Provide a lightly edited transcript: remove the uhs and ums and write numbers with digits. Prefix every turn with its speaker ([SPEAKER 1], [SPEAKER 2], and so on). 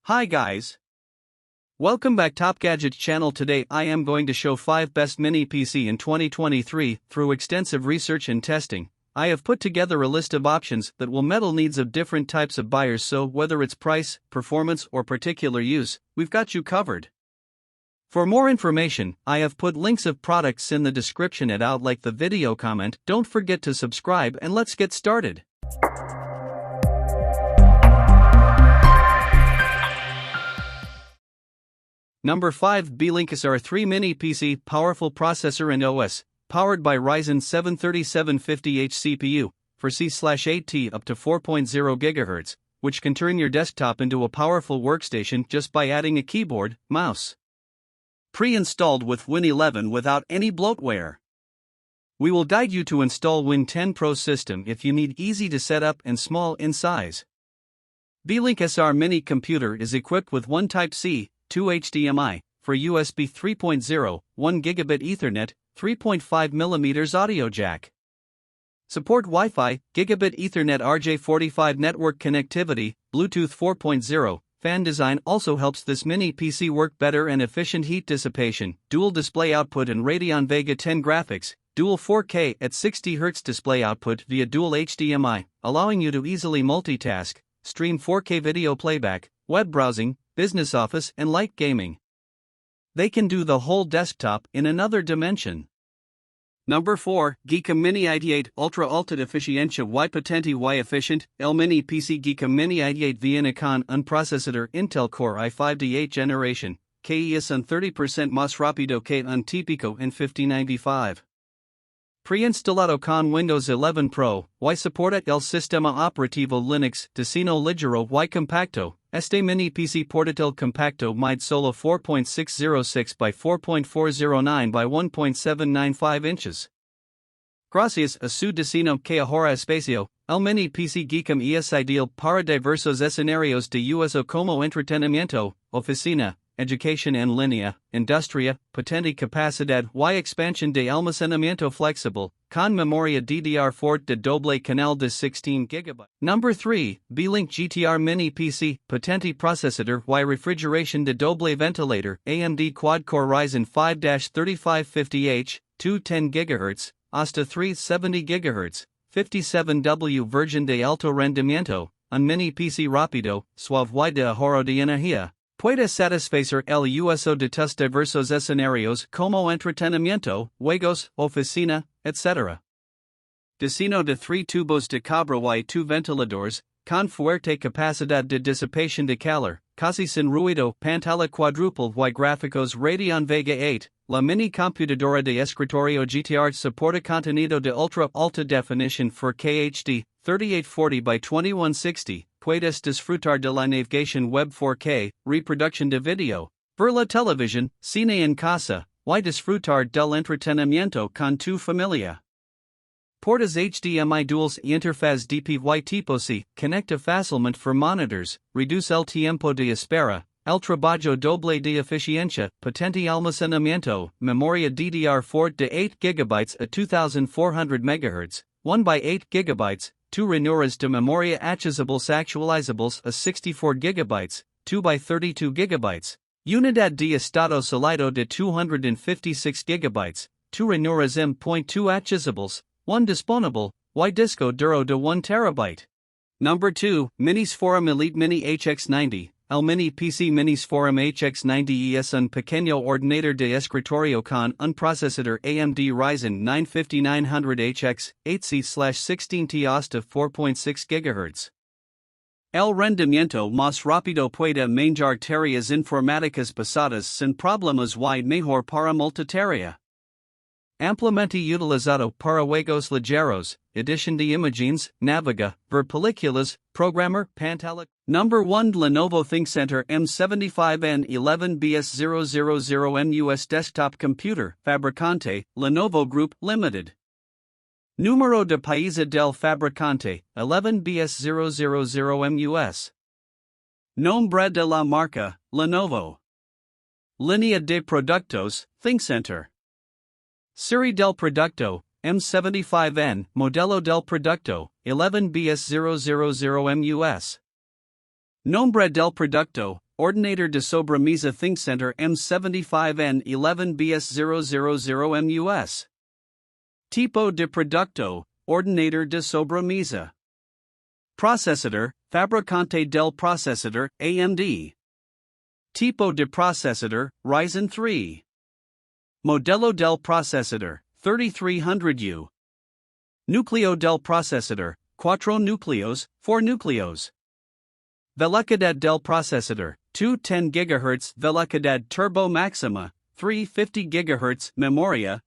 [SPEAKER 1] Hi guys. Welcome back TOPGadgets channel. Today I am going to show 5 best mini PC in 2023. Through extensive research and testing, I have put together a list of options that will meet needs of different types of buyers, so whether it's price, performance or particular use, we've got you covered. For more information, I have put links of products in the description and out like the video comment. Don't forget to subscribe and let's get started. Number 5. Beelink SER3 Mini PC. Powerful processor and OS, powered by Ryzen 7 3750H CPU, for C/8T up to 4.0 GHz, which can turn your desktop into a powerful workstation just by adding a keyboard, mouse. Pre-installed with Win 11 without any bloatware. We will guide you to install Win 10 Pro system if you need easy to set up and small in size. Beelink SR Mini computer is equipped with one Type-C, 2 HDMI, for USB 3.0, 1 Gigabit Ethernet, 3.5mm audio jack. Support Wi-Fi, Gigabit Ethernet RJ45 network connectivity, Bluetooth 4.0. Fan design also helps this mini PC work better and efficient heat dissipation, dual display output and Radeon Vega 10 graphics, dual 4K at 60Hz display output via dual HDMI, allowing you to easily multitask, stream 4K video playback, web browsing, business office and light gaming. They can do the whole desktop in another dimension. Number 4. GEEKOM Mini IT8 Ultra Efficientia y Potenti y Efficient, EliteMini PC GEEKOM Mini IT8 Viena Unprocessor Intel Core i5 8th generation, KES on 30% más rápido que un típico en 5095. Pre-installado con Windows 11 Pro, y soporta el sistema operativo Linux, Decino ligero y compacto. Este mini PC portátil compacto mide solo 4.606 by 4.409 by 1.795 inches. Gracias a su diseño que ahorra espacio, el mini PC GEEKOM es ideal para diversos escenarios de uso como entretenimiento, oficina, education en línea, industria, potente capacidad y expansión de almacenamiento flexible, con memoria DDR4 de doble canal de 16 GB. Number 3. Beelink GTR Mini PC, potente processador y refrigeración de doble ventilator, AMD quad-core Ryzen 5-3550H, 210 GHz, hasta 370 GHz, 57W version de alto rendimiento, un mini PC rápido, suave y de ahorro de energía. Puede satisfacer el uso de tus diversos escenarios como entretenimiento, juegos, oficina, etc. Diseño de 3 tubos de cobre y 2 ventiladores, con fuerte capacidad de disipación de calor, casi sin ruido, pantalla quadruple y gráficos Radeon Vega 8, la mini computadora de escritorio GTR soporta contenido de ultra alta definición 4K HD, 3840 by 2160. Puedes disfrutar de la navegación web 4K, reproducción de video, ver la televisión, cine en casa, y disfrutar del entretenimiento con tu familia. Portas HDMI duals y interfaz DPY tipo C, conecta fácilmente for monitors, reduce el tiempo de espera, el trabajo doble de eficiencia, potente almacenamiento, memoria DDR4 de 8 GB at 2400 MHz, 1 by 8 GB, 2 ranuras de memoria accesibles actualizables a 64 GB, 2 by 32 GB, unidad de estado sólido de 256 GB, 2 ranuras M.2 accesibles, 1 disponible, y disco duro de 1 TB. Number 2. Minisforum EliteMini HX90. El mini PC Minisforum HX90 es un pequeño ordenador de escritorio con un procesador AMD Ryzen 9 5900HX 8C/16T hasta 4.6 GHz. El rendimiento más rápido puede manejar tareas informáticas pesadas sin problemas y mejor para multitarea. Ampliamente utilizado para juegos ligeros, edición de imágenes, navega, ver películas, programmer, pantalla. Number 1. Lenovo ThinkCentre M75N11BS000MUS Desktop Computer, Fabricante, Lenovo Group, Limited. Número de país del fabricante, 11BS000MUS. Nombre de la marca, Lenovo. Línea de productos, ThinkCentre. Serie del producto, M75N, Modelo del producto, 11BS000MUS. Nombre del producto, Ordinator de sobremesa ThinkCentre M75N11BS000MUS. Tipo de producto, Ordinator de sobremesa. Processador, Fabricante del Procesador, AMD. Tipo de procesador, Ryzen 3. Modelo del Procesador, 3300U. Núcleo del Procesador, 4 núcleos, 4 núcleos. Velocidad del Procesador, 210 GHz. Velocidad Turbo Maxima, 350 GHz. Memoria